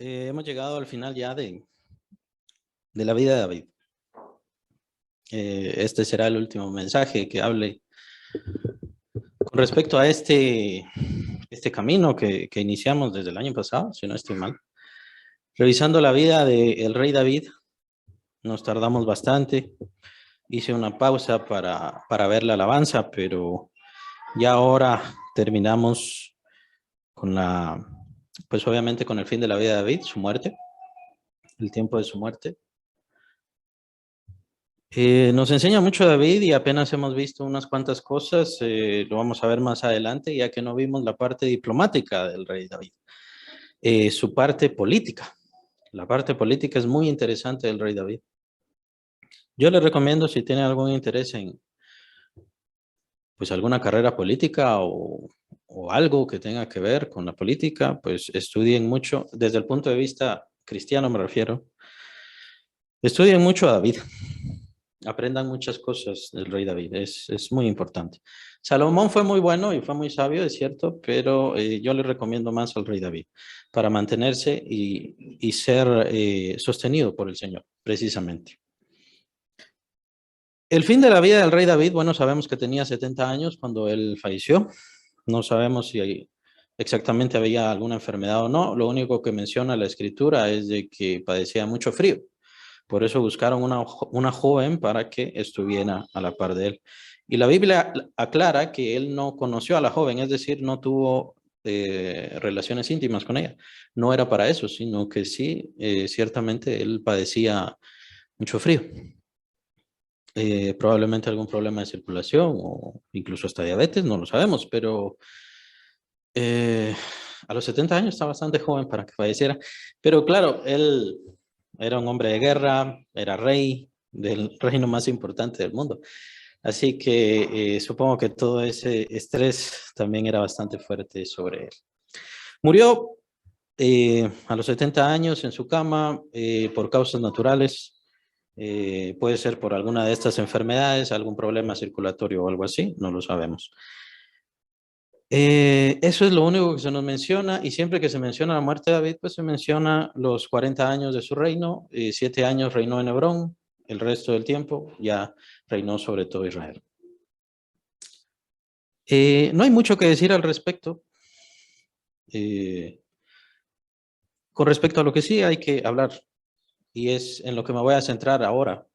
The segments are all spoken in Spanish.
Hemos llegado al final ya de la vida de David. Este será el último mensaje que hable con respecto a este camino que iniciamos desde el año pasado, si no estoy mal. Revisando la vida del rey David, nos tardamos bastante. Hice una pausa para ver la alabanza, pero ya ahora terminamos con pues obviamente con el fin de la vida de David, su muerte, el tiempo de su muerte. Nos enseña mucho David y apenas hemos visto unas cuantas cosas, lo vamos a ver más adelante, ya que no vimos la parte diplomática del rey David. Su parte política. La parte política es muy interesante del rey David. Yo le recomiendo, si tiene algún interés en pues alguna carrera política o algo que tenga que ver con la política, pues estudien mucho, desde el punto de vista cristiano me refiero, estudien mucho a David. Aprendan muchas cosas del rey David, es muy importante. Salomón fue muy bueno y fue muy sabio, es cierto, pero yo le recomiendo más al rey David para mantenerse y ser sostenido por el Señor, precisamente. El fin de la vida del rey David, bueno, sabemos que tenía 70 años cuando él falleció. No sabemos si exactamente había alguna enfermedad o no. Lo único que menciona la escritura es de que padecía mucho frío. Por eso buscaron una joven para que estuviera a la par de él. Y la Biblia aclara que él no conoció a la joven, es decir, no tuvo relaciones íntimas con ella. No era para eso, sino que sí, ciertamente él padecía mucho frío. Probablemente algún problema de circulación o incluso hasta diabetes, no lo sabemos, pero a los 70 años está bastante joven para que falleciera. Pero claro, él era un hombre de guerra, era rey del reino más importante del mundo. Así que supongo que todo ese estrés también era bastante fuerte sobre él. Murió a los 70 años en su cama por causas naturales. Puede ser por alguna de estas enfermedades, algún problema circulatorio o algo así, no lo sabemos. Eso es lo único que se nos menciona, y siempre que se menciona la muerte de David, pues se menciona los 40 años de su reino, 7 años reinó en Hebrón, el resto del tiempo ya reinó sobre todo Israel. No hay mucho que decir al respecto. Con respecto a lo que sí hay que hablar, y es en lo que me voy a centrar ahora,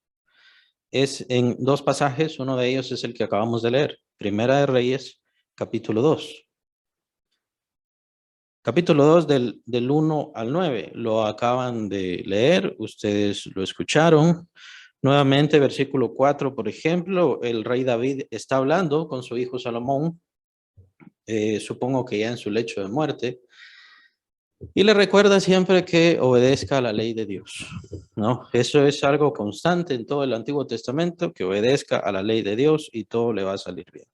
es en dos pasajes. Uno de ellos es el que acabamos de leer, Primera de Reyes, capítulo 2. Capítulo 2 del 1 al 9, lo acaban de leer, ustedes lo escucharon. Nuevamente, versículo 4, por ejemplo, el rey David está hablando con su hijo Salomón, supongo que ya en su lecho de muerte, y le recuerda siempre que obedezca a la ley de Dios, ¿no? Eso es algo constante en todo el Antiguo Testamento, que obedezca a la ley de Dios y todo le va a salir bien.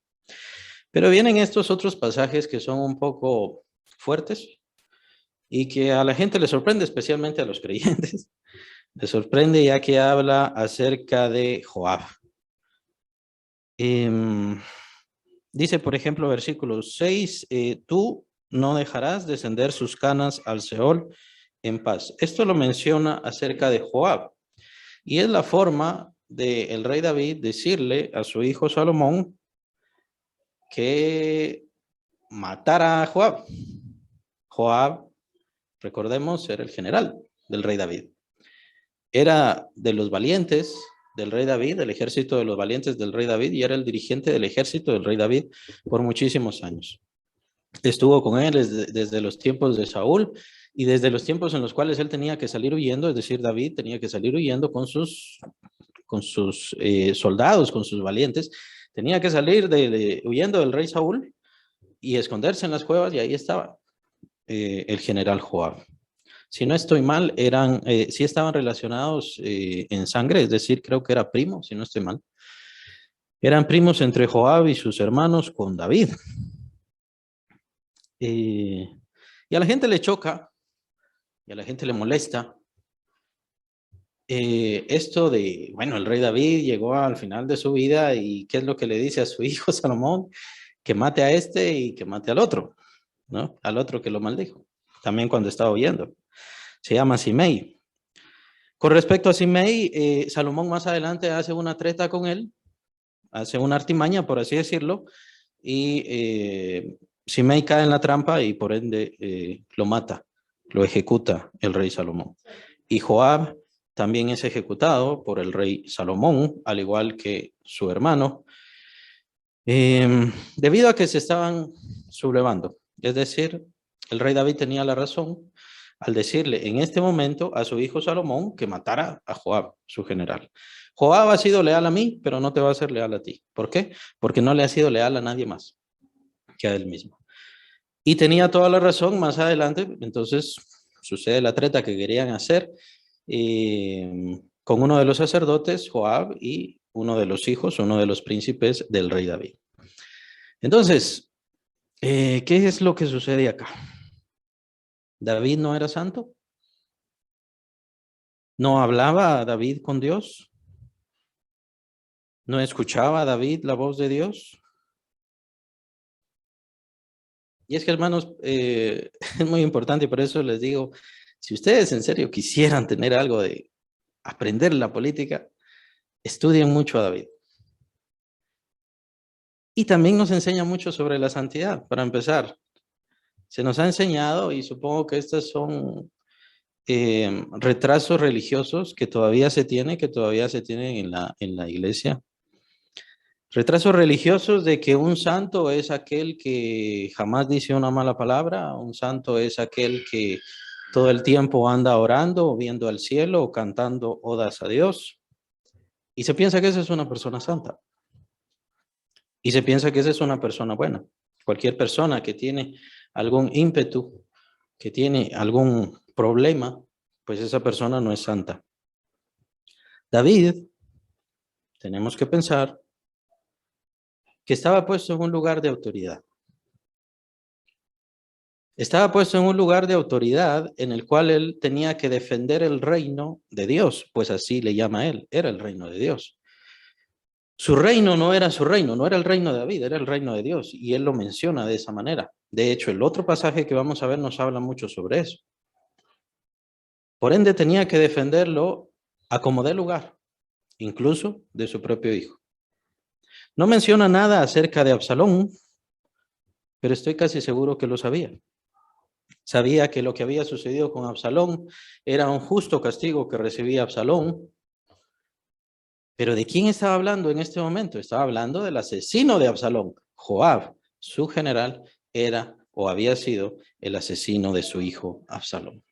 Pero vienen estos otros pasajes que son un poco fuertes y que a la gente le sorprende, especialmente a los creyentes. Le sorprende ya que habla acerca de Joab. Dice, por ejemplo, versículo 6, tú no dejarás descender sus canas al Seol en paz. Esto lo menciona acerca de Joab. Y es la forma del rey David decirle a su hijo Salomón que matara a Joab. Joab, recordemos, era el general del rey David. Era de los valientes del rey David, del ejército de los valientes del rey David, y era el dirigente del ejército del rey David por muchísimos años. Estuvo con él desde los tiempos de Saúl y desde los tiempos en los cuales él tenía que salir huyendo, es decir, David tenía que salir huyendo con sus soldados, con sus valientes, tenía que salir huyendo del rey Saúl y esconderse en las cuevas, y ahí estaba el general Joab. Si no estoy mal, sí estaban relacionados en sangre, es decir, creo que era primo, si no estoy mal. Eran primos entre Joab y sus hermanos con David. Y a la gente le choca, y a la gente le molesta esto de, bueno, el rey David llegó al final de su vida y ¿qué es lo que le dice a su hijo Salomón? Que mate a este y que mate al otro, ¿no? Al otro que lo maldijo, también cuando estaba huyendo. Se llama Simei. Con respecto a Simei, Salomón más adelante hace una treta con él, hace una artimaña, por así decirlo, y Simei cae en la trampa y por ende lo mata, lo ejecuta el rey Salomón. Y Joab también es ejecutado por el rey Salomón, al igual que su hermano, debido a que se estaban sublevando. Es decir, el rey David tenía la razón al decirle en este momento a su hijo Salomón que matara a Joab, su general. Joab ha sido leal a mí, pero no te va a ser leal a ti. ¿Por qué? Porque no le ha sido leal a nadie más que a él mismo. Y tenía toda la razón más adelante, entonces sucede la treta que querían hacer con uno de los sacerdotes, Joab, y uno de los hijos, uno de los príncipes del rey David. Entonces, ¿qué es lo que sucede acá? ¿David no era santo? ¿No hablaba David con Dios? ¿No escuchaba David la voz de Dios? Y es que, hermanos, es muy importante y por eso les digo, si ustedes en serio quisieran tener algo de aprender la política, estudien mucho a David. Y también nos enseña mucho sobre la santidad, para empezar. Se nos ha enseñado, y supongo que estos son retrasos religiosos que todavía se tienen en la iglesia. Retrasos religiosos de que un santo es aquel que jamás dice una mala palabra, un santo es aquel que todo el tiempo anda orando, o viendo al cielo, o cantando odas a Dios. Y se piensa que esa es una persona santa. Y se piensa que esa es una persona buena. Cualquier persona que tiene algún ímpetu, que tiene algún problema, pues esa persona no es santa. David, tenemos que pensar que estaba puesto en un lugar de autoridad. Estaba puesto en un lugar de autoridad en el cual él tenía que defender el reino de Dios, pues así le llama él, era el reino de Dios. Su reino no era su reino, no era el reino de David, era el reino de Dios, y él lo menciona de esa manera. De hecho, el otro pasaje que vamos a ver nos habla mucho sobre eso. Por ende, tenía que defenderlo a como dé lugar, incluso de su propio hijo. No menciona nada acerca de Absalón, pero estoy casi seguro que lo sabía. Sabía que lo que había sucedido con Absalón era un justo castigo que recibía Absalón. Pero ¿de quién estaba hablando en este momento? Estaba hablando del asesino de Absalón. Joab, su general, era o había sido el asesino de su hijo Absalón.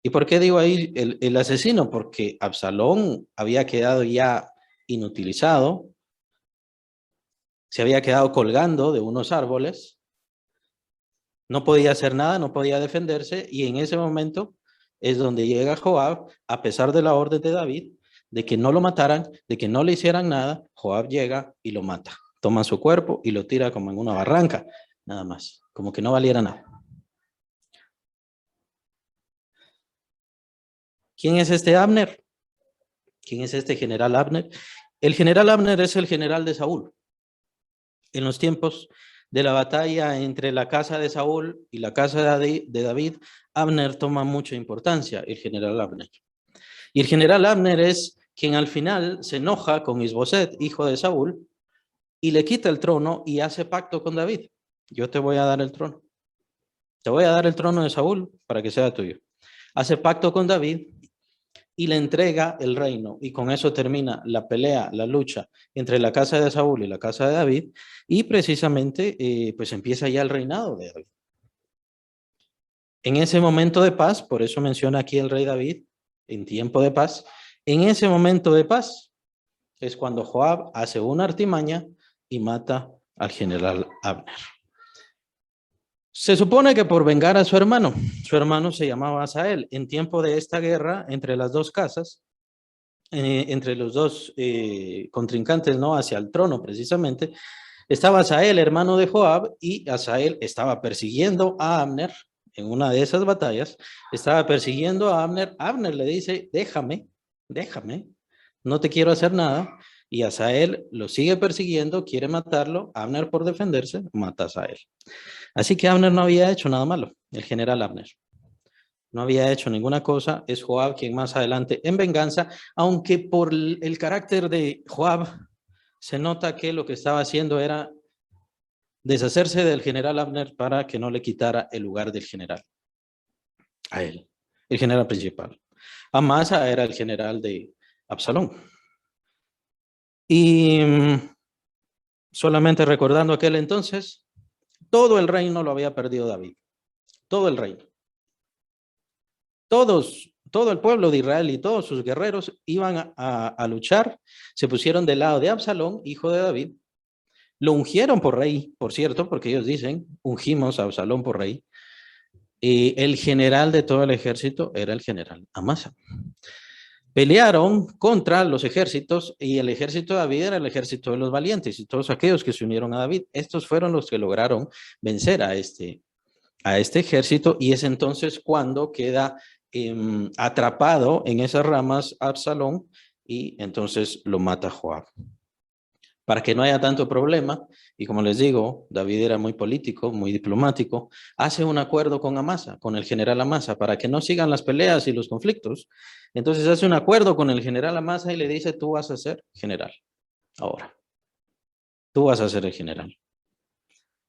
¿Y por qué digo ahí el asesino? Porque Absalón había quedado ya inutilizado, se había quedado colgando de unos árboles, no podía hacer nada, no podía defenderse, y en ese momento es donde llega Joab, a pesar de la orden de David, de que no lo mataran, de que no le hicieran nada. Joab llega y lo mata, toma su cuerpo y lo tira como en una barranca, nada más, como que no valiera nada. ¿Quién es este Abner? ¿Quién es este general Abner? El general Abner es el general de Saúl. En los tiempos de la batalla entre la casa de Saúl y la casa de David, Abner toma mucha importancia, el general Abner. Y el general Abner es quien al final se enoja con Isboset, hijo de Saúl, y le quita el trono y hace pacto con David. Yo te voy a dar el trono. Te voy a dar el trono de Saúl para que sea tuyo. Hace pacto con David y le entrega el reino. Y con eso termina la pelea, la lucha entre la casa de Saúl y la casa de David. Y precisamente pues empieza ya el reinado de David. En ese momento de paz, por eso menciona aquí el rey David, en tiempo de paz, en ese momento de paz es cuando Joab hace una artimaña y mata al general Abner. Se supone que por vengar a su hermano se llamaba Asael. En tiempo de esta guerra entre las dos casas, entre los dos contrincantes, ¿no? Hacia el trono precisamente, estaba Asael, hermano de Joab, y Asael estaba persiguiendo a Abner en una de esas batallas, estaba persiguiendo a Abner. Abner le dice, déjame, no te quiero hacer nada. Y Asael lo sigue persiguiendo, quiere matarlo. Abner, por defenderse, mata a Asael. Así que Abner no había hecho nada malo, el general Abner. no había hecho ninguna cosa, es Joab quien más adelante, en venganza, aunque por el carácter de Joab, se nota que lo que estaba haciendo era deshacerse del general Abner para que no le quitara el lugar del general a él, el general principal. Amasa era el general de Absalón. Y solamente recordando aquel entonces, todo el reino lo había perdido David. Todo el reino. Todo el pueblo de Israel y todos sus guerreros iban a luchar, se pusieron del lado de Absalón, hijo de David, lo ungieron por rey, por cierto, porque ellos dicen, ungimos a Absalón por rey, y el general de todo el ejército era el general Amasa. Pelearon contra los ejércitos y el ejército de David era el ejército de los valientes y todos aquellos que se unieron a David. Estos fueron los que lograron vencer a este ejército y es entonces cuando queda atrapado en esas ramas Absalón y entonces lo mata Joab. Para que no haya tanto problema, y como les digo, David era muy político, muy diplomático, hace un acuerdo con Amasa, con el general Amasa, para que no sigan las peleas y los conflictos. Entonces hace un acuerdo con el general Amasa y le dice, tú vas a ser general, ahora. Tú vas a ser el general.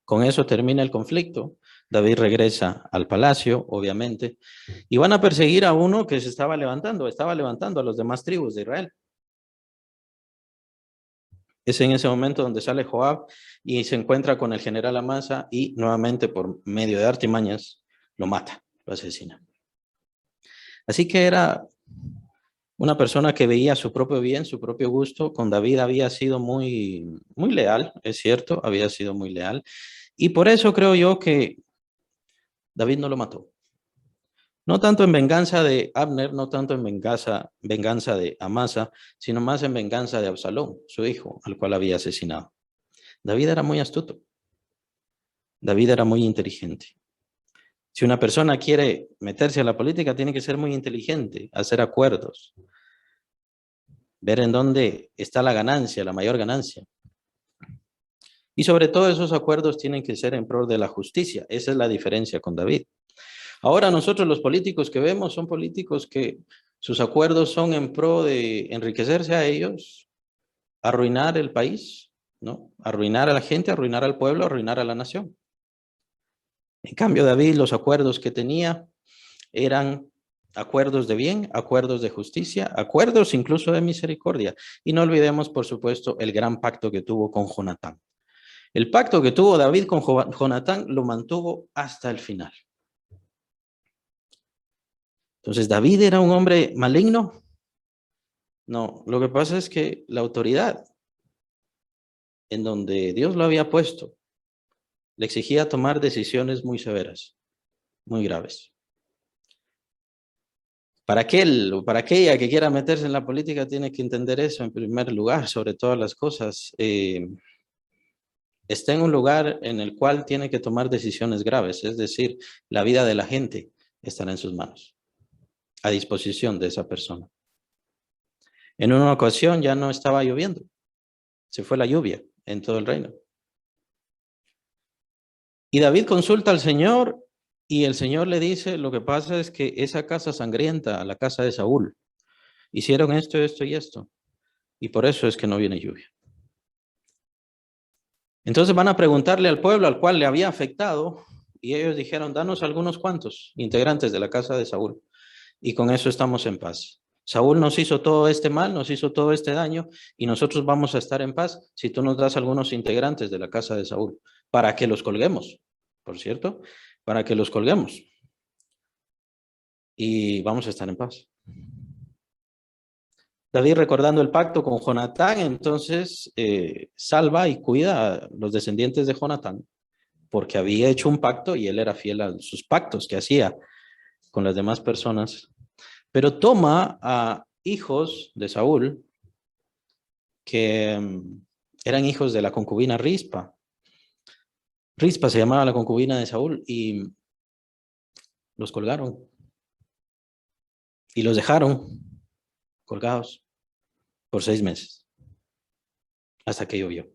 Con eso termina el conflicto. David regresa al palacio, obviamente, y van a perseguir a uno que se estaba levantando a los demás tribus de Israel. Es en ese momento donde sale Joab y se encuentra con el general Amasa y nuevamente por medio de artimañas lo mata, lo asesina. Así que era una persona que veía su propio bien, su propio gusto. Con David había sido muy leal, es cierto, había sido muy leal. Y por eso creo yo que David no lo mató. No tanto en venganza de Abner, no tanto en venganza de Amasa, sino más en venganza de Absalón, su hijo, al cual había asesinado. David era muy astuto. David era muy inteligente. Si una persona quiere meterse a la política, tiene que ser muy inteligente, hacer acuerdos, ver en dónde está la ganancia, la mayor ganancia. Y sobre todo esos acuerdos tienen que ser en pro de la justicia. Esa es la diferencia con David. Ahora nosotros los políticos que vemos son políticos que sus acuerdos son en pro de enriquecerse a ellos, arruinar el país, ¿no? Arruinar a la gente, arruinar al pueblo, arruinar a la nación. En cambio, David, los acuerdos que tenía eran acuerdos de bien, acuerdos de justicia, acuerdos incluso de misericordia. Y no olvidemos, por supuesto, el gran pacto que tuvo con Jonatán. El pacto que tuvo David con Jonatán lo mantuvo hasta el final. Entonces, ¿David era un hombre maligno? No, lo que pasa es que la autoridad en donde Dios lo había puesto le exigía tomar decisiones muy severas, muy graves. Para aquel o para aquella que quiera meterse en la política tiene que entender eso en primer lugar, sobre todas las cosas. Está en un lugar en el cual tiene que tomar decisiones graves, es decir, la vida de la gente estará en sus manos, a disposición de esa persona. En una ocasión ya no estaba lloviendo, se fue la lluvia en todo el reino. Y David consulta al Señor y el Señor le dice, lo que pasa es que esa casa sangrienta, la casa de Saúl, hicieron esto, esto y esto, y por eso es que no viene lluvia. Entonces van a preguntarle al pueblo al cual le había afectado y ellos dijeron, danos algunos cuantos integrantes de la casa de Saúl y con eso estamos en paz. Saúl nos hizo todo este mal, nos hizo todo este daño y nosotros vamos a estar en paz si tú nos das algunos integrantes de la casa de Saúl para que los colguemos, por cierto, para que los colguemos y vamos a estar en paz. David, recordando el pacto con Jonatán, entonces salva y cuida a los descendientes de Jonatán porque había hecho un pacto y él era fiel a sus pactos que hacía con las demás personas, pero toma a hijos de Saúl que eran hijos de la concubina Rispa. Rispa se llamaba la concubina de Saúl y los colgaron y los dejaron colgados por 6 meses hasta que llovió.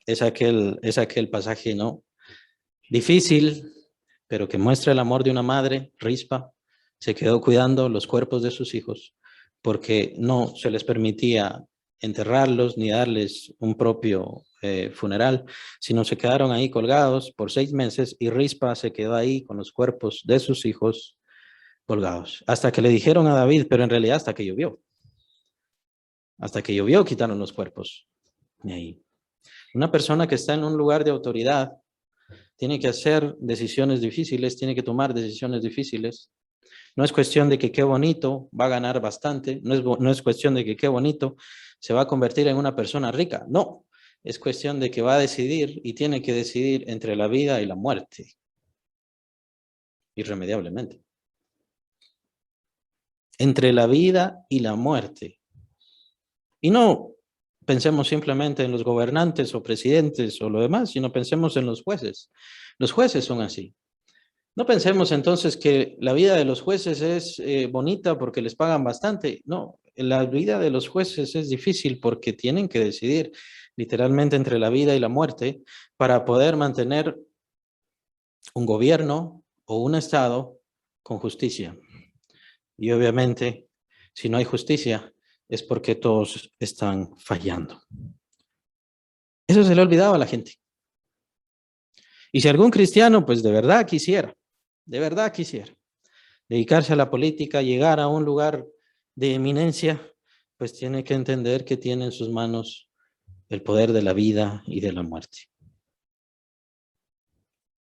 Es aquel pasaje, ¿no? Difícil, pero que muestra el amor de una madre, Rispa, se quedó cuidando los cuerpos de sus hijos porque no se les permitía enterrarlos ni darles un propio funeral, sino se quedaron ahí colgados por 6 meses y Rispa se quedó ahí con los cuerpos de sus hijos colgados. Hasta que le dijeron a David, pero en realidad hasta que llovió. Hasta que llovió quitaron los cuerpos. Y ahí. Una persona que está en un lugar de autoridad tiene que hacer decisiones difíciles, tiene que tomar decisiones difíciles. No es cuestión de que qué bonito va a ganar bastante, no es cuestión de que qué bonito se va a convertir en una persona rica, no, es cuestión de que va a decidir y tiene que decidir entre la vida y la muerte, irremediablemente. Entre la vida y la muerte. Y no pensemos simplemente en los gobernantes o presidentes o lo demás, sino pensemos en los jueces. Los jueces son así. No pensemos entonces que la vida de los jueces es bonita porque les pagan bastante. No, la vida de los jueces es difícil porque tienen que decidir literalmente entre la vida y la muerte para poder mantener un gobierno o un estado con justicia. Y obviamente, si no hay justicia, es porque todos están fallando. Eso se le olvidaba a la gente. Y si algún cristiano, pues de verdad quisiera dedicarse a la política, llegar a un lugar de eminencia, pues tiene que entender que tiene en sus manos el poder de la vida y de la muerte.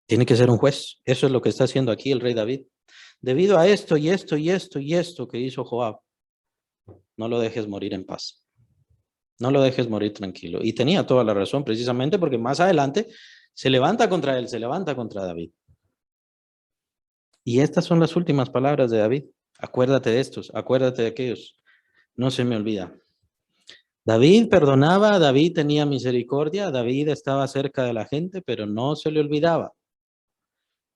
Tiene que ser un juez. Eso es lo que está haciendo aquí el rey David. Debido a esto y esto y esto y esto que hizo Joab, no lo dejes morir en paz. No lo dejes morir tranquilo. Y tenía toda la razón, precisamente porque más adelante se levanta contra él, se levanta contra David. Y estas son las últimas palabras de David. Acuérdate de estos, acuérdate de aquellos. No se me olvida. David perdonaba, David tenía misericordia, David estaba cerca de la gente, pero no se le olvidaba.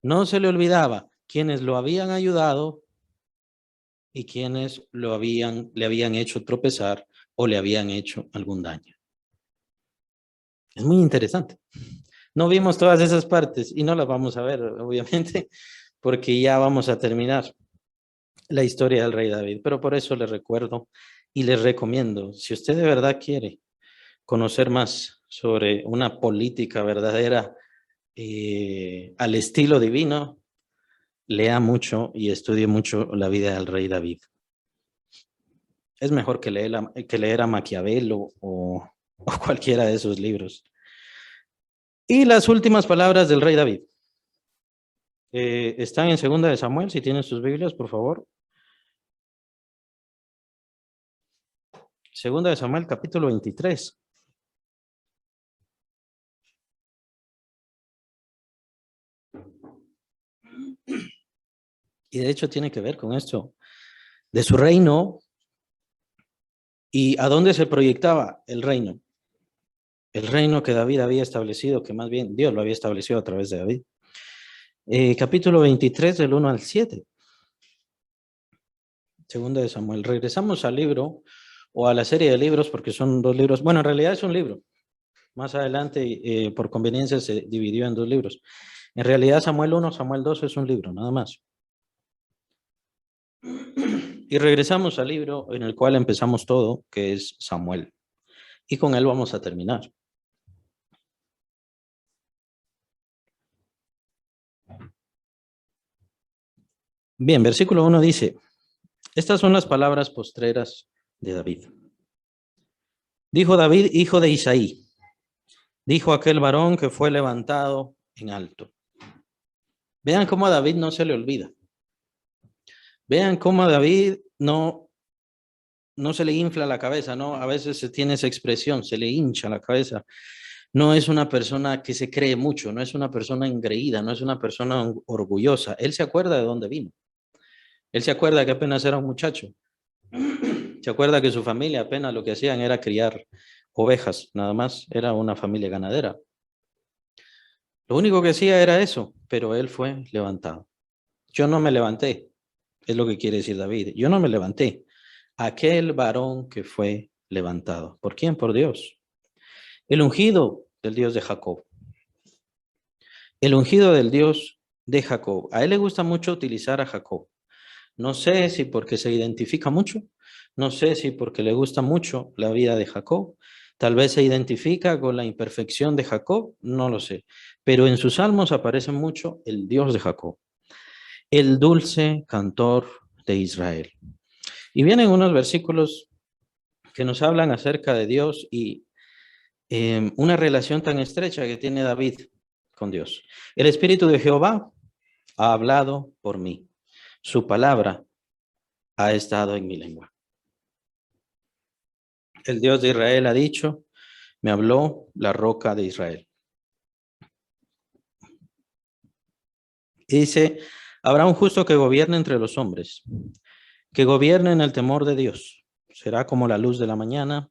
No se le olvidaba quienes lo habían ayudado y quienes le habían hecho tropezar o le habían hecho algún daño. Es muy interesante. No vimos todas esas partes y no las vamos a ver, obviamente, porque ya vamos a terminar la historia del rey David. Pero por eso les recuerdo y les recomiendo, si usted de verdad quiere conocer más sobre una política verdadera al estilo divino, lea mucho y estudie mucho la vida del rey David. Es mejor que leer a Maquiavelo o cualquiera de esos libros. Y las últimas palabras del rey David. Están en 2 de Samuel, si tienen sus Biblias, por favor. 2 de Samuel, capítulo 23. Y de hecho tiene que ver con esto, de su reino y a dónde se proyectaba el reino. El reino que David había establecido, que más bien Dios lo había establecido a través de David. Capítulo 23, del 1 al 7. 2 de Samuel. Regresamos al libro o a la serie de libros porque son 2 libros. Bueno, en realidad es un libro. Más adelante, por conveniencia, se dividió en 2 libros. En realidad, Samuel 1, Samuel 2 es un libro, nada más. Y regresamos al libro en el cual empezamos todo, que es Samuel. Y con él vamos a terminar. Bien, versículo 1 dice, estas son las palabras postreras de David. Dijo David, hijo de Isaí, dijo aquel varón que fue levantado en alto. Vean cómo a David no se le olvida. Vean cómo a David no se le infla la cabeza, ¿no? A veces se tiene esa expresión, se le hincha la cabeza. No es una persona que se cree mucho, no es una persona engreída, no es una persona orgullosa. Él se acuerda de dónde vino. Él se acuerda que apenas era un muchacho. Se acuerda que su familia apenas lo que hacían era criar ovejas, nada más. Era una familia ganadera. Lo único que hacía era eso, pero él fue levantado. Yo no me levanté, es lo que quiere decir David. Yo no me levanté. Aquel varón que fue levantado. ¿Por quién? Por Dios. El ungido del Dios de Jacob. El ungido del Dios de Jacob. A él le gusta mucho utilizar a Jacob. No sé si porque se identifica mucho, no sé si porque le gusta mucho la vida de Jacob, tal vez se identifica con la imperfección de Jacob, no lo sé, pero en sus salmos aparece mucho el Dios de Jacob, el dulce cantor de Israel. Y vienen unos versículos que nos hablan acerca de Dios y una relación tan estrecha que tiene David con Dios. El Espíritu de Jehová ha hablado por mí. Su palabra ha estado en mi lengua. El Dios de Israel ha dicho, me habló la roca de Israel. Y dice, habrá un justo que gobierne entre los hombres, que gobierne en el temor de Dios. Será como la luz de la mañana,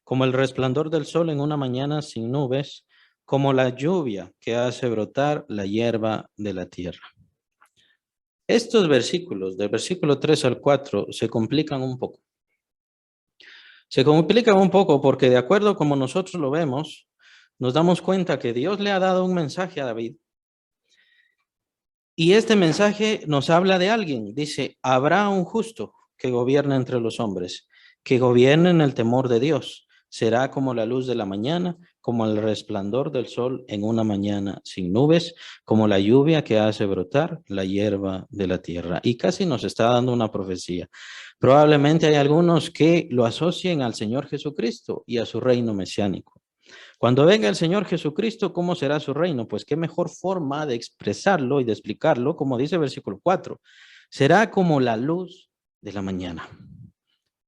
como el resplandor del sol en una mañana sin nubes, como la lluvia que hace brotar la hierba de la tierra. Estos versículos, del versículo 3 al 4, se complican un poco. Se complican un poco porque de acuerdo como nosotros lo vemos, nos damos cuenta que Dios le ha dado un mensaje a David. Y este mensaje nos habla de alguien. Dice, habrá un justo que gobierne entre los hombres, que gobierne en el temor de Dios. Será como la luz de la mañana, como el resplandor del sol en una mañana sin nubes, como la lluvia que hace brotar la hierba de la tierra. Y casi nos está dando una profecía. Probablemente hay algunos que lo asocien al Señor Jesucristo y a su reino mesiánico. Cuando venga el Señor Jesucristo, ¿cómo será su reino? Pues qué mejor forma de expresarlo y de explicarlo, como dice el versículo 4. Será como la luz de la mañana,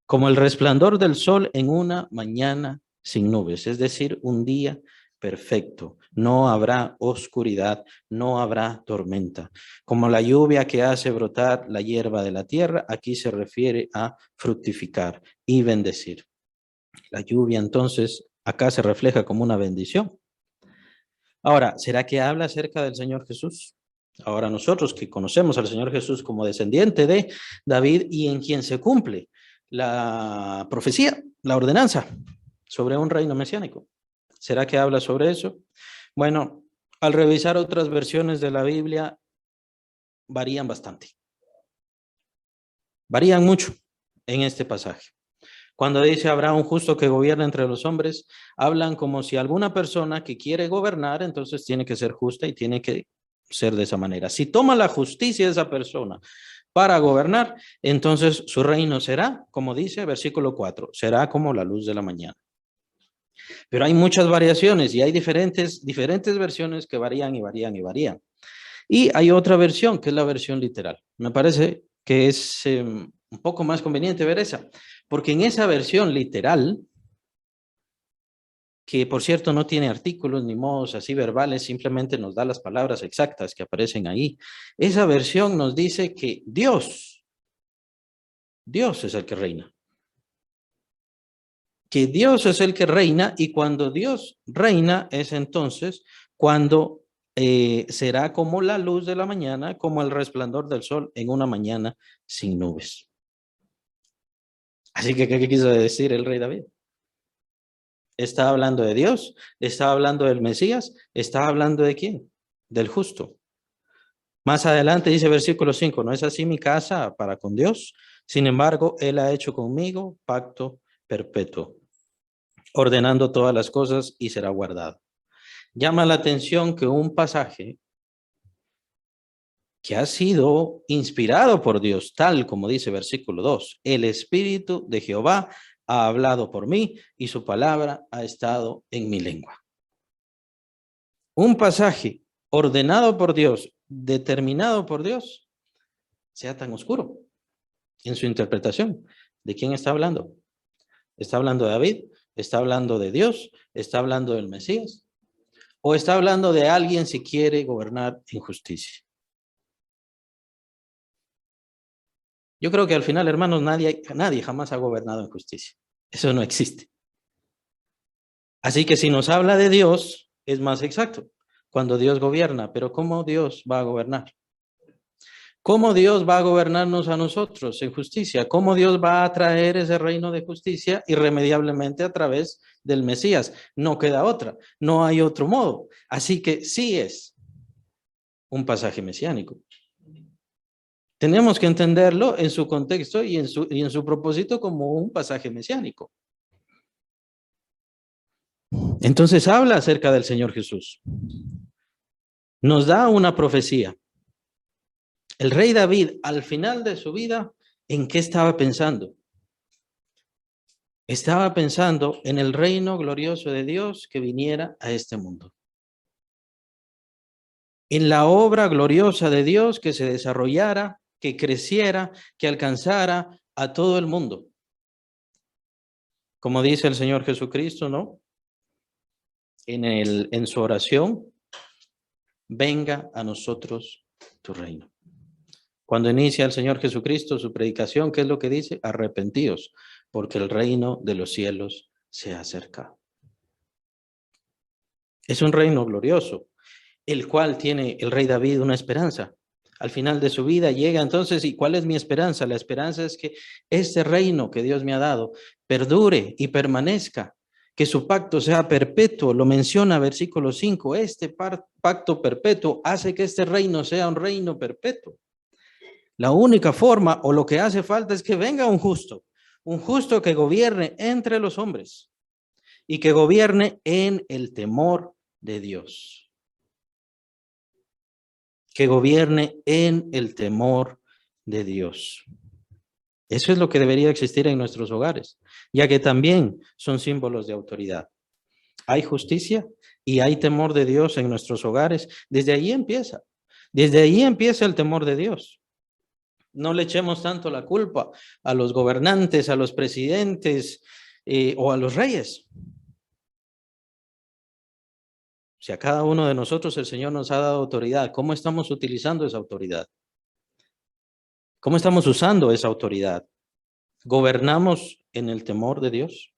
como el resplandor del sol en una mañana sin nubes, es decir, un día perfecto. No habrá oscuridad, no habrá tormenta. Como la lluvia que hace brotar la hierba de la tierra, aquí se refiere a fructificar y bendecir. La lluvia entonces acá se refleja como una bendición. Ahora, ¿será que habla acerca del Señor Jesús? Ahora nosotros que conocemos al Señor Jesús como descendiente de David y en quien se cumple la profecía, la ordenanza sobre un reino mesiánico. ¿Será que habla sobre eso? Bueno, al revisar otras versiones de la Biblia, varían bastante. Varían mucho en este pasaje. Cuando dice habrá un justo que gobierne entre los hombres, hablan como si alguna persona que quiere gobernar, entonces tiene que ser justa y tiene que ser de esa manera. Si toma la justicia de esa persona para gobernar, entonces su reino será, como dice versículo 4, será como la luz de la mañana. Pero hay muchas variaciones y hay diferentes versiones que varían y varían y varían. Y hay otra versión, que es la versión literal. Me parece que es un poco más conveniente ver esa, porque en esa versión literal, que por cierto no tiene artículos ni modos así verbales, simplemente nos da las palabras exactas que aparecen ahí, esa versión nos dice que Dios es el que reina. Que Dios es el que reina y cuando Dios reina es entonces cuando será como la luz de la mañana, como el resplandor del sol en una mañana sin nubes. Así que, ¿qué quiso decir el rey David? Está hablando de Dios, está hablando del Mesías, está hablando de quién? Del justo. Más adelante dice versículo 5, no es así mi casa para con Dios, sin embargo, Él ha hecho conmigo pacto perpetuo, ordenando todas las cosas y será guardado. Llama la atención que un pasaje que ha sido inspirado por Dios, tal como dice versículo 2, el Espíritu de Jehová ha hablado por mí y su palabra ha estado en mi lengua. Un pasaje ordenado por Dios, determinado por Dios, sea tan oscuro en su interpretación. ¿De quién está hablando? ¿Está hablando de David? ¿Está hablando de Dios? ¿Está hablando del Mesías? ¿O está hablando de alguien si quiere gobernar en justicia? Yo creo que al final, hermanos, nadie jamás ha gobernado en justicia. Eso no existe. Así que si nos habla de Dios, es más exacto. Cuando Dios gobierna, pero ¿cómo Dios va a gobernar? ¿Cómo Dios va a gobernarnos a nosotros en justicia? ¿Cómo Dios va a traer ese reino de justicia irremediablemente a través del Mesías? No queda otra, no hay otro modo. Así que sí es un pasaje mesiánico. Tenemos que entenderlo en su contexto y en su propósito como un pasaje mesiánico. Entonces habla acerca del Señor Jesús. Nos da una profecía. El rey David, al final de su vida, ¿en qué estaba pensando? Estaba pensando en el reino glorioso de Dios que viniera a este mundo. En la obra gloriosa de Dios que se desarrollara, que creciera, que alcanzara a todo el mundo. Como dice el Señor Jesucristo, ¿no? En su oración, venga a nosotros tu reino. Cuando inicia el Señor Jesucristo su predicación, ¿qué es lo que dice? Arrepentíos, porque el reino de los cielos se ha acercado. Es un reino glorioso, el cual tiene el rey David una esperanza. Al final de su vida llega entonces, ¿y cuál es mi esperanza? La esperanza es que este reino que Dios me ha dado perdure y permanezca, que su pacto sea perpetuo. Lo menciona versículo 5, este pacto perpetuo hace que este reino sea un reino perpetuo. La única forma o lo que hace falta es que venga un justo que gobierne entre los hombres y que gobierne en el temor de Dios. Que gobierne en el temor de Dios. Eso es lo que debería existir en nuestros hogares, ya que también son símbolos de autoridad. Hay justicia y hay temor de Dios en nuestros hogares. Desde ahí empieza. Desde ahí empieza el temor de Dios. No le echemos tanto la culpa a los gobernantes, a los presidentes o a los reyes. Si a cada uno de nosotros el Señor nos ha dado autoridad, ¿cómo estamos utilizando esa autoridad? ¿Cómo estamos usando esa autoridad? ¿Gobernamos en el temor de Dios?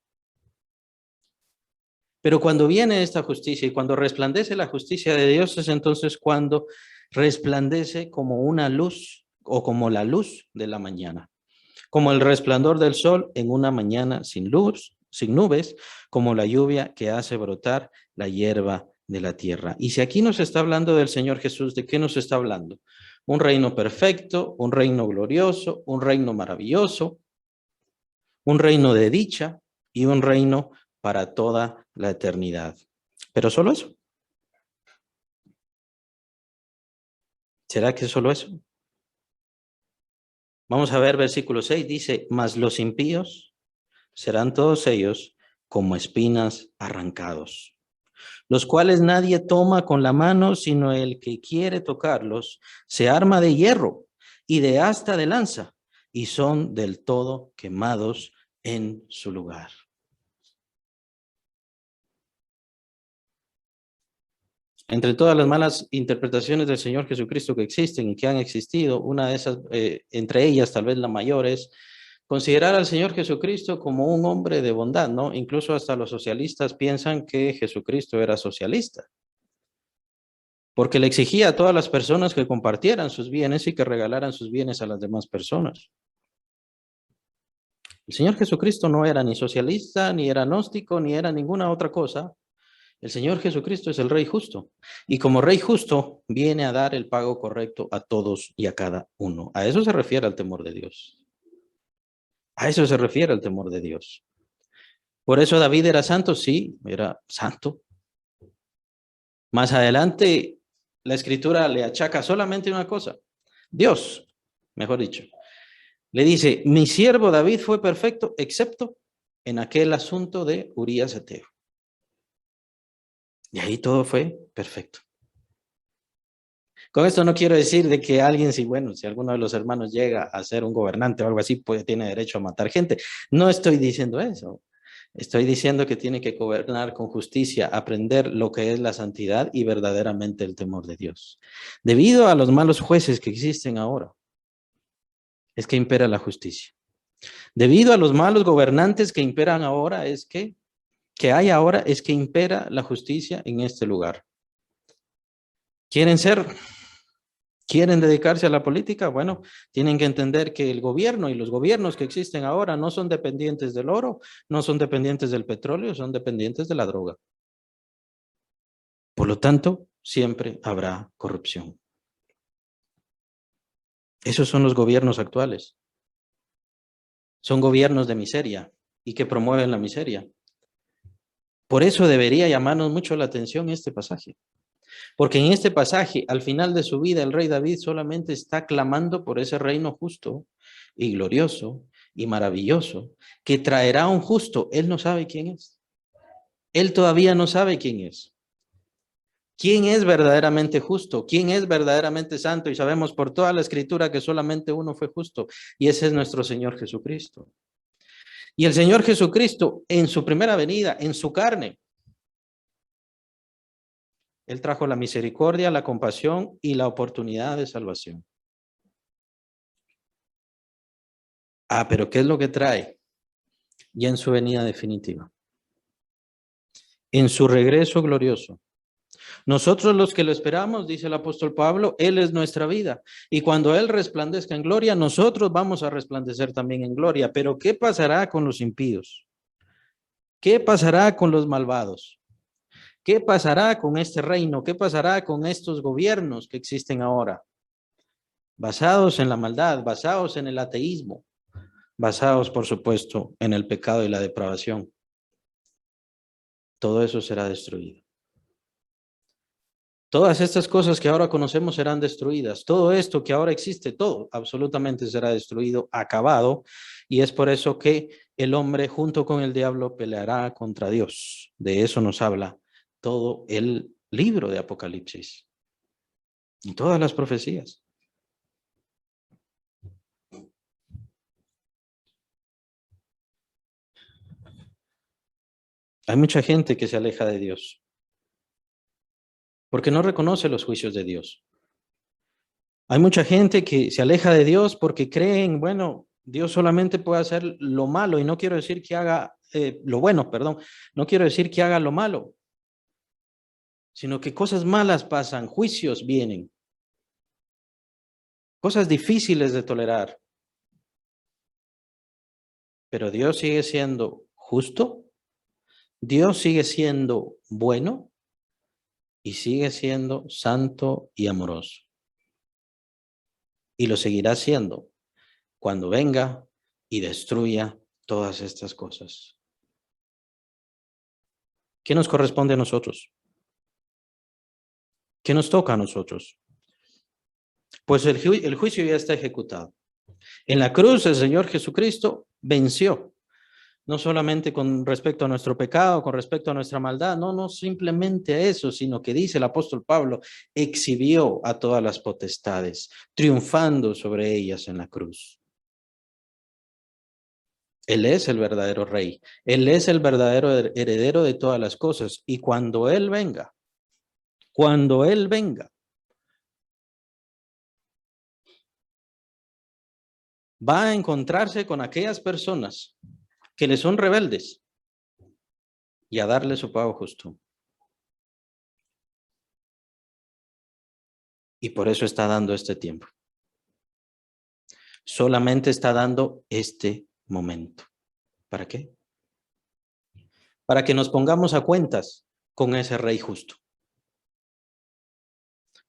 Pero cuando viene esta justicia y cuando resplandece la justicia de Dios, es entonces cuando resplandece como una luz o como la luz de la mañana, como el resplandor del sol en una mañana sin luz, sin nubes, como la lluvia que hace brotar la hierba de la tierra. Y si aquí nos está hablando del Señor Jesús, ¿de qué nos está hablando? Un reino perfecto, un reino glorioso, un reino maravilloso, un reino de dicha y un reino para toda la eternidad. Pero solo eso. ¿Será que es solo eso? Vamos a ver versículo 6, dice, mas los impíos serán todos ellos como espinas arrancados, los cuales nadie toma con la mano, sino el que quiere tocarlos, se arma de hierro y de asta de lanza, y son del todo quemados en su lugar. Entre todas las malas interpretaciones del Señor Jesucristo que existen y que han existido, una de esas, entre ellas tal vez la mayor, es considerar al Señor Jesucristo como un hombre de bondad, ¿no? Incluso hasta los socialistas piensan que Jesucristo era socialista, porque le exigía a todas las personas que compartieran sus bienes y que regalaran sus bienes a las demás personas. El Señor Jesucristo no era ni socialista, ni era gnóstico, ni era ninguna otra cosa. El Señor Jesucristo es el Rey justo, y como Rey justo viene a dar el pago correcto a todos y a cada uno. A eso se refiere el temor de Dios. A eso se refiere el temor de Dios. Por eso David era santo, sí, era santo. Más adelante la Escritura le achaca solamente una cosa. Dios, mejor dicho, le dice, mi siervo David fue perfecto, excepto en aquel asunto de Urías Eteo. Y ahí todo fue perfecto. Con esto no quiero decir de que alguien, si alguno de los hermanos llega a ser un gobernante o algo así, pues tiene derecho a matar gente. No estoy diciendo eso. Estoy diciendo que tiene que gobernar con justicia, aprender lo que es la santidad y verdaderamente el temor de Dios. Debido a los malos jueces que existen ahora, es que impera la justicia. Debido a los malos gobernantes que imperan ahora, es que hay ahora, es que impera la justicia en este lugar. ¿Quieren dedicarse a la política? Bueno, tienen que entender que el gobierno y los gobiernos que existen ahora no son dependientes del oro, no son dependientes del petróleo, son dependientes de la droga. Por lo tanto, siempre habrá corrupción. Esos son los gobiernos actuales. Son gobiernos de miseria y que promueven la miseria. Por eso debería llamarnos mucho la atención este pasaje. Porque en este pasaje, al final de su vida, el rey David solamente está clamando por ese reino justo y glorioso y maravilloso que traerá un justo. Él no sabe quién es. Él todavía no sabe quién es. ¿Quién es verdaderamente justo? ¿Quién es verdaderamente santo? Y sabemos por toda la escritura que solamente uno fue justo, y ese es nuestro Señor Jesucristo. Y el Señor Jesucristo, en su primera venida, en su carne, Él trajo la misericordia, la compasión y la oportunidad de salvación. Pero ¿qué es lo que trae? Ya en su venida definitiva. En su regreso glorioso. Nosotros los que lo esperamos, dice el apóstol Pablo, Él es nuestra vida. Y cuando Él resplandezca en gloria, nosotros vamos a resplandecer también en gloria. Pero ¿qué pasará con los impíos? ¿Qué pasará con los malvados? ¿Qué pasará con este reino? ¿Qué pasará con estos gobiernos que existen ahora? Basados en la maldad, basados en el ateísmo, basados, por supuesto, en el pecado y la depravación. Todo eso será destruido. Todas estas cosas que ahora conocemos serán destruidas. Todo esto que ahora existe, todo absolutamente será destruido, acabado. Y es por eso que el hombre junto con el diablo peleará contra Dios. De eso nos habla todo el libro de Apocalipsis y todas las profecías. Hay mucha gente que se aleja de Dios porque no reconoce los juicios de Dios. Hay mucha gente que se aleja de Dios porque creen, bueno, Dios solamente puede hacer lo malo, y no quiero decir que haga lo bueno, perdón, no quiero decir que haga lo malo, sino que cosas malas pasan, juicios vienen, cosas difíciles de tolerar. Pero Dios sigue siendo justo, Dios sigue siendo bueno y sigue siendo santo y amoroso. Y lo seguirá siendo cuando venga y destruya todas estas cosas. ¿Qué nos corresponde a nosotros? ¿Qué nos toca a nosotros? Pues el juicio ya está ejecutado. En la cruz el Señor Jesucristo venció, no solamente con respecto a nuestro pecado, con respecto a nuestra maldad, no simplemente a eso, sino que dice el apóstol Pablo, exhibió a todas las potestades, triunfando sobre ellas en la cruz. Él es el verdadero rey, Él es el verdadero heredero de todas las cosas, y cuando Él venga, va a encontrarse con aquellas personas que le son rebeldes y a darle su pago justo. Y por eso está dando este tiempo. Solamente está dando este momento. ¿Para qué? Para que nos pongamos a cuentas con ese rey justo.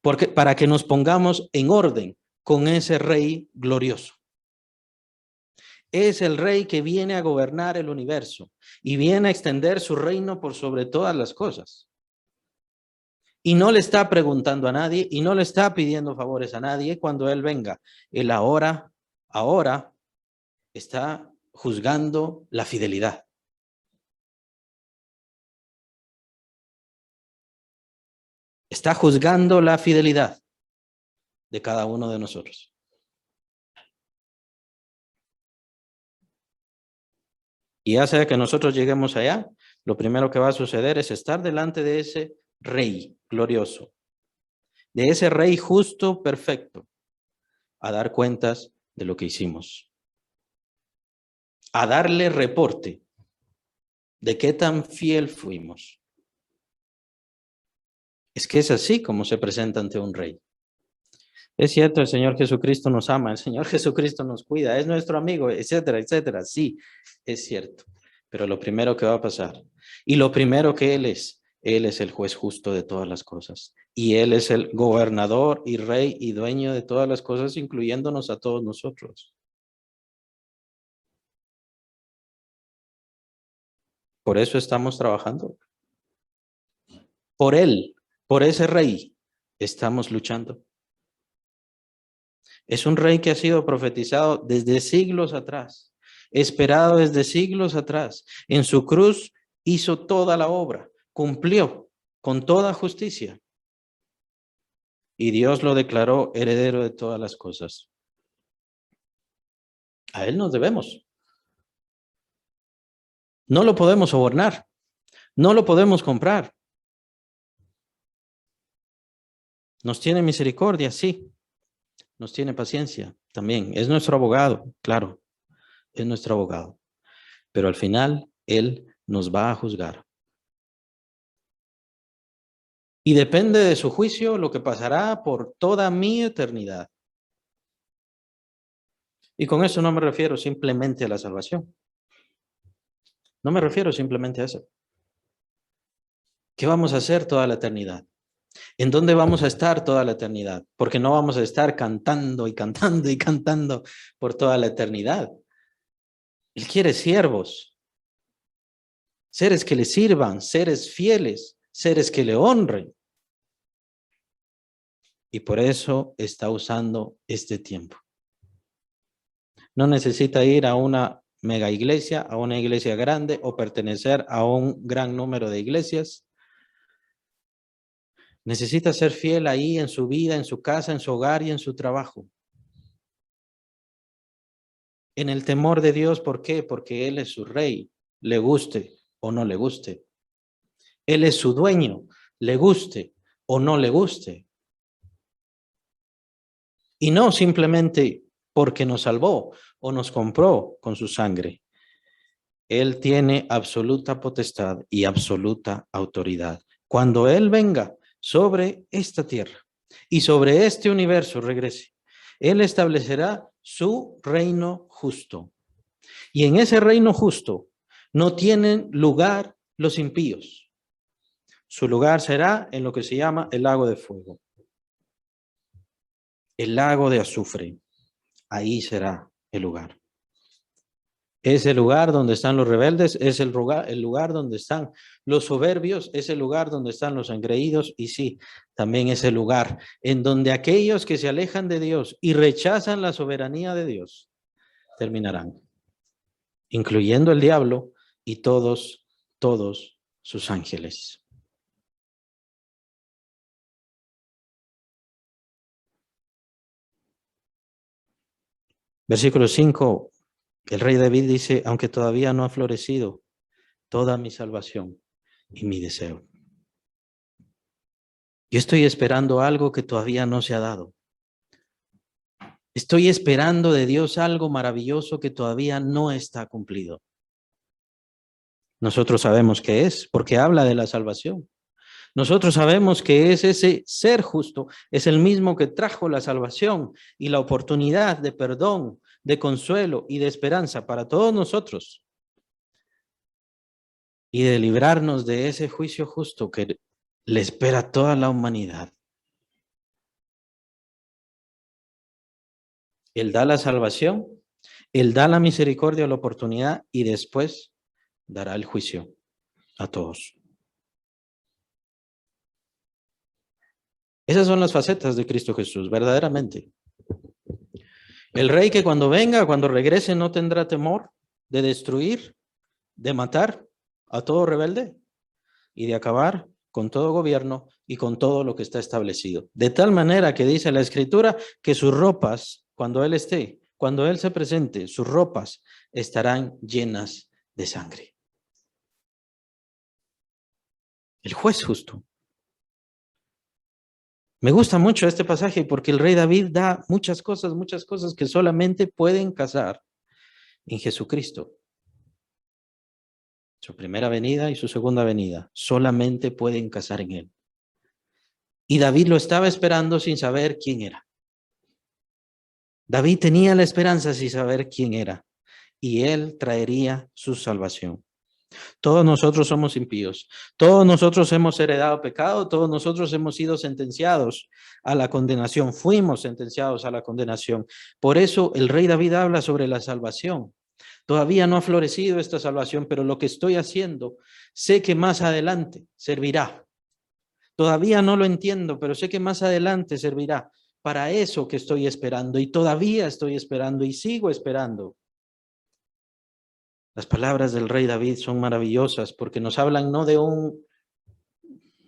Para que nos pongamos en orden con ese rey glorioso. Es el rey que viene a gobernar el universo y viene a extender su reino por sobre todas las cosas. Y no le está preguntando a nadie y no le está pidiendo favores a nadie cuando Él venga. Él ahora está juzgando la fidelidad. Está juzgando la fidelidad de cada uno de nosotros. Y ya sea que nosotros lleguemos allá, lo primero que va a suceder es estar delante de ese rey glorioso, de ese rey justo, perfecto, a dar cuentas de lo que hicimos, a darle reporte de qué tan fiel fuimos. Es que es así como se presenta ante un rey. Es cierto, el Señor Jesucristo nos ama, el Señor Jesucristo nos cuida, es nuestro amigo, etcétera, etcétera. Sí, es cierto. Pero lo primero que va a pasar y lo primero que Él es Él es el juez justo de todas las cosas. Y Él es el gobernador y rey y dueño de todas las cosas, incluyéndonos a todos nosotros. Por eso estamos trabajando. Por Él, por ese rey, estamos luchando. Es un rey que ha sido profetizado desde siglos atrás, esperado desde siglos atrás. En su cruz hizo toda la obra, cumplió con toda justicia. Y Dios lo declaró heredero de todas las cosas. A Él nos debemos. No lo podemos sobornar, no lo podemos comprar. Nos tiene misericordia, sí. Nos tiene paciencia también. Es nuestro abogado, claro, es nuestro abogado. Pero al final, Él nos va a juzgar. Y depende de su juicio lo que pasará por toda mi eternidad. Y con eso no me refiero simplemente a la salvación. No me refiero simplemente a eso. ¿Qué vamos a hacer toda la eternidad? ¿En dónde vamos a estar toda la eternidad? Porque no vamos a estar cantando y cantando y cantando por toda la eternidad. Él quiere siervos, seres que le sirvan, seres fieles, seres que le honren. Y por eso está usando este tiempo. No necesita ir a una mega iglesia, a una iglesia grande o pertenecer a un gran número de iglesias. Necesita ser fiel ahí en su vida, en su casa, en su hogar y en su trabajo. En el temor de Dios, ¿por qué? Porque Él es su rey, le guste o no le guste. Él es su dueño, le guste o no le guste. Y no simplemente porque nos salvó o nos compró con su sangre. Él tiene absoluta potestad y absoluta autoridad. Cuando Él venga sobre esta tierra y sobre este universo regrese, Él establecerá su reino justo. Y en ese reino justo no tienen lugar los impíos. Su lugar será en lo que se llama el lago de fuego. El lago de azufre. Ahí será el lugar. Es el lugar donde están los rebeldes, es el lugar donde están los soberbios, es el lugar donde están los engreídos y sí, también es el lugar en donde aquellos que se alejan de Dios y rechazan la soberanía de Dios terminarán, incluyendo el diablo y todos sus ángeles. Versículo 5, el rey David dice, aunque todavía no ha florecido toda mi salvación y mi deseo. Yo estoy esperando algo que todavía no se ha dado. Estoy esperando de Dios algo maravilloso que todavía no está cumplido. Nosotros sabemos qué es, porque habla de la salvación. Nosotros sabemos que es ese ser justo, es el mismo que trajo la salvación y la oportunidad de perdón, de consuelo y de esperanza para todos nosotros. Y de librarnos de ese juicio justo que le espera a toda la humanidad. Él da la salvación, Él da la misericordia, la oportunidad y después dará el juicio a todos. Esas son las facetas de Cristo Jesús, verdaderamente. El rey que cuando venga, cuando regrese, no tendrá temor de destruir, de matar a todo rebelde y de acabar con todo gobierno y con todo lo que está establecido. De tal manera que dice la Escritura que sus ropas, cuando Él esté, cuando Él se presente, sus ropas estarán llenas de sangre. El juez justo. Me gusta mucho este pasaje porque el rey David da muchas cosas que solamente pueden casar en Jesucristo. Su primera venida y su segunda venida solamente pueden casar en Él. Y David lo estaba esperando sin saber quién era. David tenía la esperanza sin saber quién era. Y Él traería su salvación. Todos nosotros somos impíos. Todos nosotros hemos heredado pecado. Todos nosotros hemos sido sentenciados a la condenación. Fuimos sentenciados a la condenación. Por eso el rey David habla sobre la salvación. Todavía no ha florecido esta salvación, pero lo que estoy haciendo, sé que más adelante servirá. Todavía no lo entiendo, pero sé que más adelante servirá para eso que estoy esperando, y todavía estoy esperando y sigo esperando. Las palabras del rey David son maravillosas porque nos hablan no de un,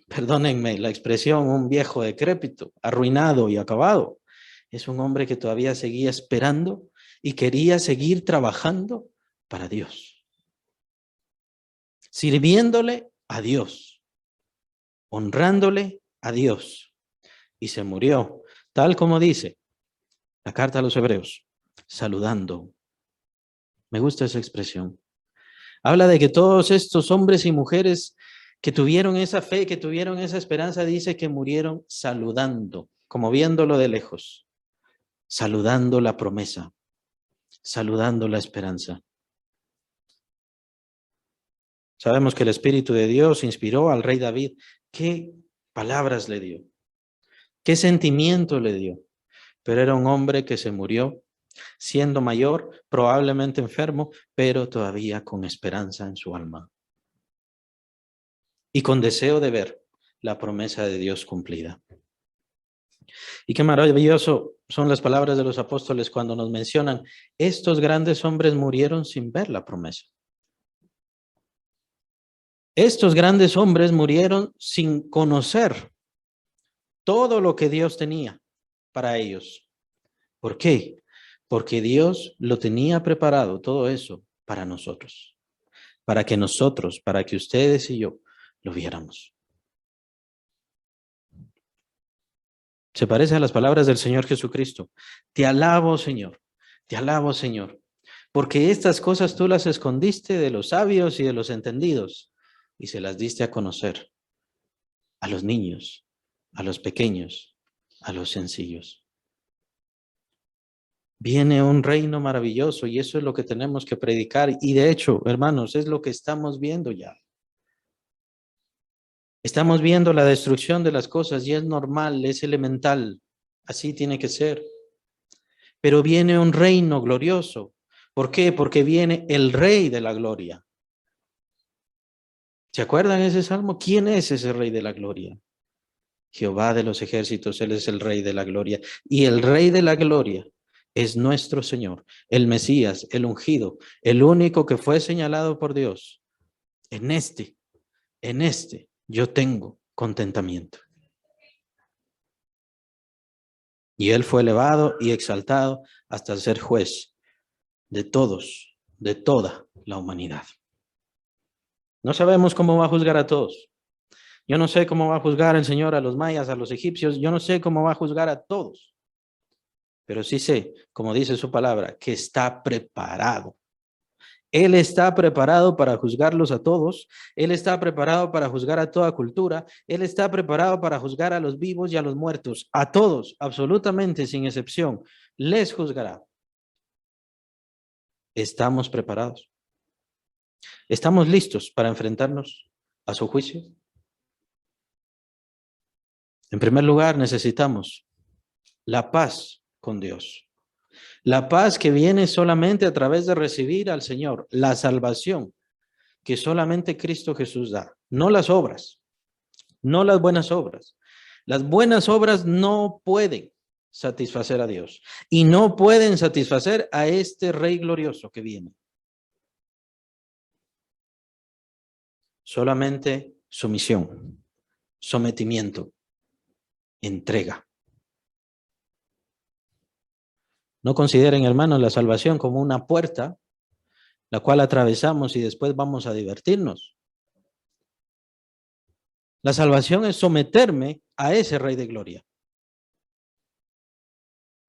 perdónenme la expresión, un viejo decrépito, arruinado y acabado. Es un hombre que todavía seguía esperando y quería seguir trabajando para Dios, sirviéndole a Dios, honrándole a Dios. Y se murió, tal como dice la carta a los Hebreos, saludando. Me gusta esa expresión. Habla de que todos estos hombres y mujeres que tuvieron esa fe, que tuvieron esa esperanza, dice que murieron saludando, como viéndolo de lejos, saludando la promesa, saludando la esperanza. Sabemos que el Espíritu de Dios inspiró al rey David. ¿Qué palabras le dio? ¿Qué sentimiento le dio? Pero era un hombre que se murió siendo mayor, probablemente enfermo, pero todavía con esperanza en su alma y con deseo de ver la promesa de Dios cumplida. Y qué maravilloso son las palabras de los apóstoles cuando nos mencionan, estos grandes hombres murieron sin ver la promesa. Estos grandes hombres murieron sin conocer todo lo que Dios tenía para ellos. ¿Por qué? Porque Dios lo tenía preparado, todo eso, para nosotros. Para que nosotros, para que ustedes y yo lo viéramos. Se parece a las palabras del Señor Jesucristo. Te alabo, Señor. Te alabo, Señor. Porque estas cosas tú las escondiste de los sabios y de los entendidos y se las diste a conocer a los niños, a los pequeños, a los sencillos. Viene un reino maravilloso y eso es lo que tenemos que predicar. Y de hecho, hermanos, es lo que estamos viendo ya. Estamos viendo la destrucción de las cosas y es normal, es elemental. Así tiene que ser. Pero viene un reino glorioso. ¿Por qué? Porque viene el Rey de la Gloria. ¿Se acuerdan ese salmo? ¿Quién es ese Rey de la Gloria? Jehová de los ejércitos, Él es el Rey de la Gloria. Y el Rey de la Gloria es nuestro Señor, el Mesías, el ungido, el único que fue señalado por Dios. En este, yo tengo contentamiento. Y Él fue elevado y exaltado hasta ser juez de todos, de toda la humanidad. No sabemos cómo va a juzgar a todos. Yo no sé cómo va a juzgar el Señor a los mayas, a los egipcios. Yo no sé cómo va a juzgar a todos. Pero sí sé, como dice su palabra, que está preparado. Él está preparado para juzgarlos a todos. Él está preparado para juzgar a toda cultura. Él está preparado para juzgar a los vivos y a los muertos. A todos, absolutamente sin excepción. Les juzgará. ¿Estamos preparados? ¿Estamos listos para enfrentarnos a su juicio? En primer lugar, necesitamos la paz con Dios. La paz que viene solamente a través de recibir al Señor, la salvación que solamente Cristo Jesús da, no las obras, no las buenas obras. Las buenas obras no pueden satisfacer a Dios y no pueden satisfacer a este Rey glorioso que viene. Solamente sumisión, sometimiento, entrega. No consideren, hermanos, la salvación como una puerta la cual atravesamos y después vamos a divertirnos. La salvación es someterme a ese Rey de Gloria.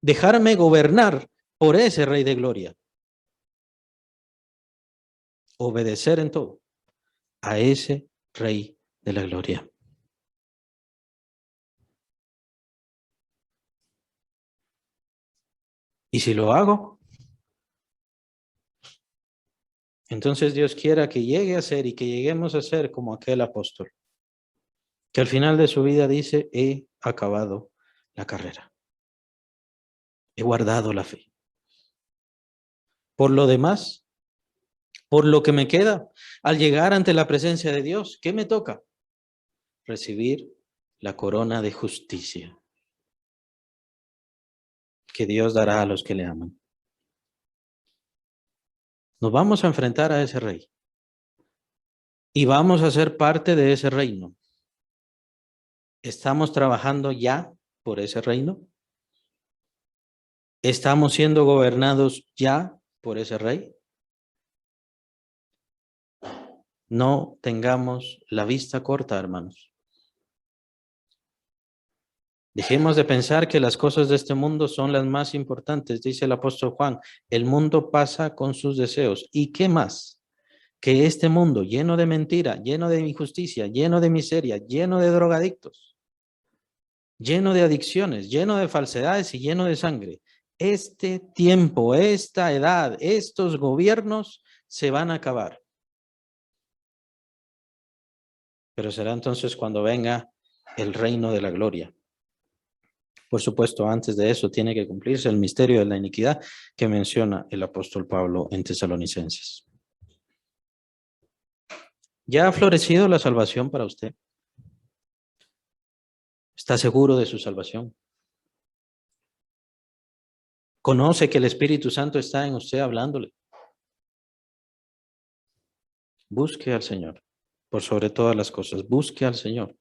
Dejarme gobernar por ese Rey de Gloria. Obedecer en todo a ese Rey de la Gloria. Y si lo hago, Entonces Dios quiera que llegue a ser y que lleguemos a ser como aquel apóstol, que al final de su vida dice, he acabado la carrera, he guardado la fe. Por lo demás, por lo que me queda, al llegar ante la presencia de Dios, ¿qué me toca? Recibir la corona de justicia que Dios dará a los que le aman. Nos vamos a enfrentar a ese rey y vamos a ser parte de ese reino. ¿Estamos trabajando ya por ese reino? ¿Estamos siendo gobernados ya por ese rey? No tengamos la vista corta, hermanos. Dejemos de pensar que las cosas de este mundo son las más importantes, dice el apóstol Juan. El mundo pasa con sus deseos. ¿Y qué más? Que este mundo lleno de mentira, lleno de injusticia, lleno de miseria, lleno de drogadictos, lleno de adicciones, lleno de falsedades y lleno de sangre. Este tiempo, esta edad, estos gobiernos se van a acabar. Pero será entonces cuando venga el reino de la gloria. Por supuesto, antes de eso tiene que cumplirse el misterio de la iniquidad que menciona el apóstol Pablo en Tesalonicenses. ¿Ya ha florecido la salvación para usted? ¿Está seguro de su salvación? ¿Conoce que el Espíritu Santo está en usted hablándole? Busque al Señor, por sobre todas las cosas. Busque al Señor.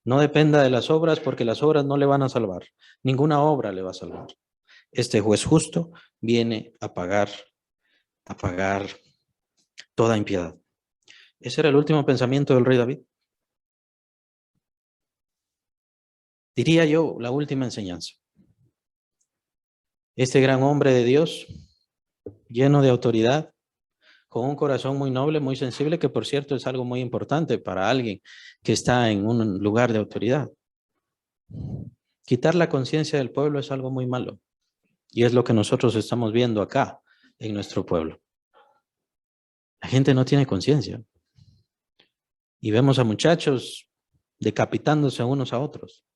No dependa de las obras, porque las obras no le van a salvar. Ninguna obra le va a salvar. Este juez justo viene a pagar toda impiedad. Ese era el último pensamiento del rey David. Diría yo, la última enseñanza. Este gran hombre de Dios, lleno de autoridad, con un corazón muy noble, muy sensible, que por cierto es algo muy importante para alguien que está en un lugar de autoridad. Quitar la conciencia del pueblo es algo muy malo. Y es lo que nosotros estamos viendo acá en nuestro pueblo. La gente no tiene conciencia. Y vemos a muchachos decapitándose unos a otros.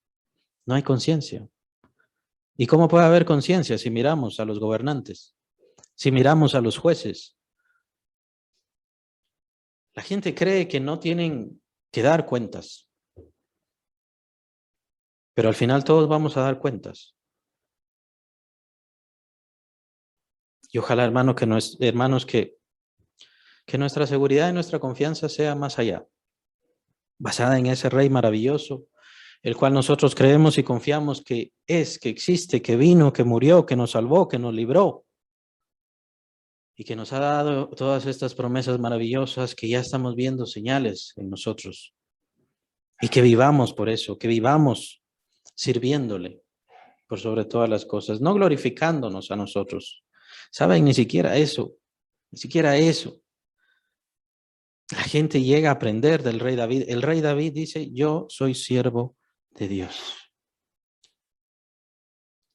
No hay conciencia. ¿Y cómo puede haber conciencia si miramos a los gobernantes? Si miramos a los jueces. La gente cree que no tienen que dar cuentas. Pero al final todos vamos a dar cuentas. Y ojalá, hermanos, que nuestra seguridad y nuestra confianza sea más allá, basada en ese Rey maravilloso, el cual nosotros creemos y confiamos que es, que existe, que vino, que murió, que nos salvó, que nos libró, y que nos ha dado todas estas promesas maravillosas que ya estamos viendo señales en nosotros. Y que vivamos por eso, que vivamos sirviéndole por sobre todas las cosas, no glorificándonos a nosotros. ¿Saben? Ni siquiera eso, ni siquiera eso. La gente llega a aprender del rey David. El rey David dice, yo soy siervo de Dios.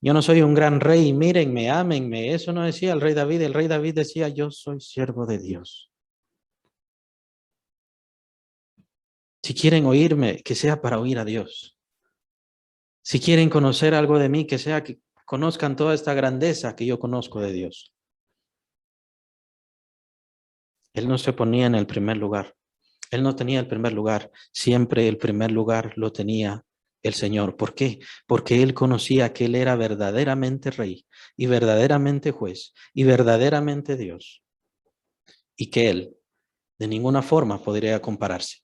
Yo no soy un gran rey, mírenme, ámenme. Eso no decía el rey David. El rey David decía, yo soy siervo de Dios. Si quieren oírme, que sea para oír a Dios. Si quieren conocer algo de mí, que sea que conozcan toda esta grandeza que yo conozco de Dios. Él no se ponía en el primer lugar. Él no tenía el primer lugar. Siempre el primer lugar lo tenía el Señor. ¿Por qué? Porque él conocía que él era verdaderamente rey y verdaderamente juez y verdaderamente Dios. Y que él de ninguna forma podría compararse.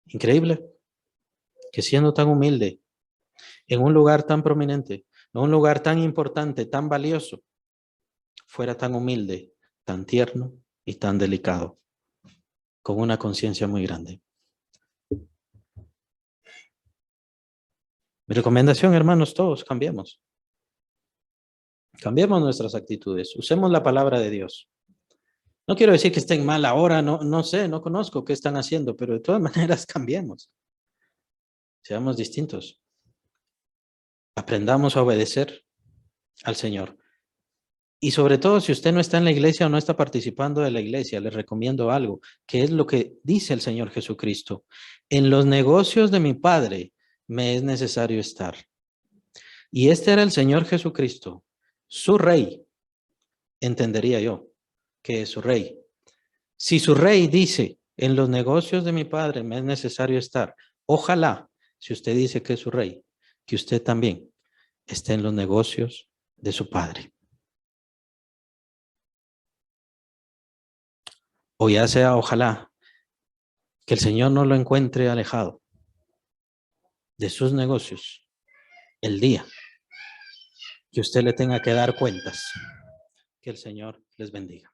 Increíble que siendo tan humilde, en un lugar tan prominente, en un lugar tan importante, tan valioso, fuera tan humilde, tan tierno y tan delicado, con una conciencia muy grande. Mi recomendación, hermanos, todos cambiemos. Cambiemos nuestras actitudes, usemos la palabra de Dios. No quiero decir que estén mal ahora, no sé, no conozco qué están haciendo, pero de todas maneras cambiemos. Seamos distintos. Aprendamos a obedecer al Señor. Y sobre todo, si usted no está en la iglesia o no está participando de la iglesia, les recomiendo algo, que es lo que dice el Señor Jesucristo. En los negocios de mi Padre me es necesario estar. Y este era el Señor Jesucristo, su rey, entendería yo que es su rey. Si su rey dice, en los negocios de mi Padre me es necesario estar, ojalá, si usted dice que es su rey, que usted también esté en los negocios de su Padre. O ya sea, ojalá, que el Señor no lo encuentre alejado de sus negocios el día que usted le tenga que dar cuentas. Que el Señor les bendiga.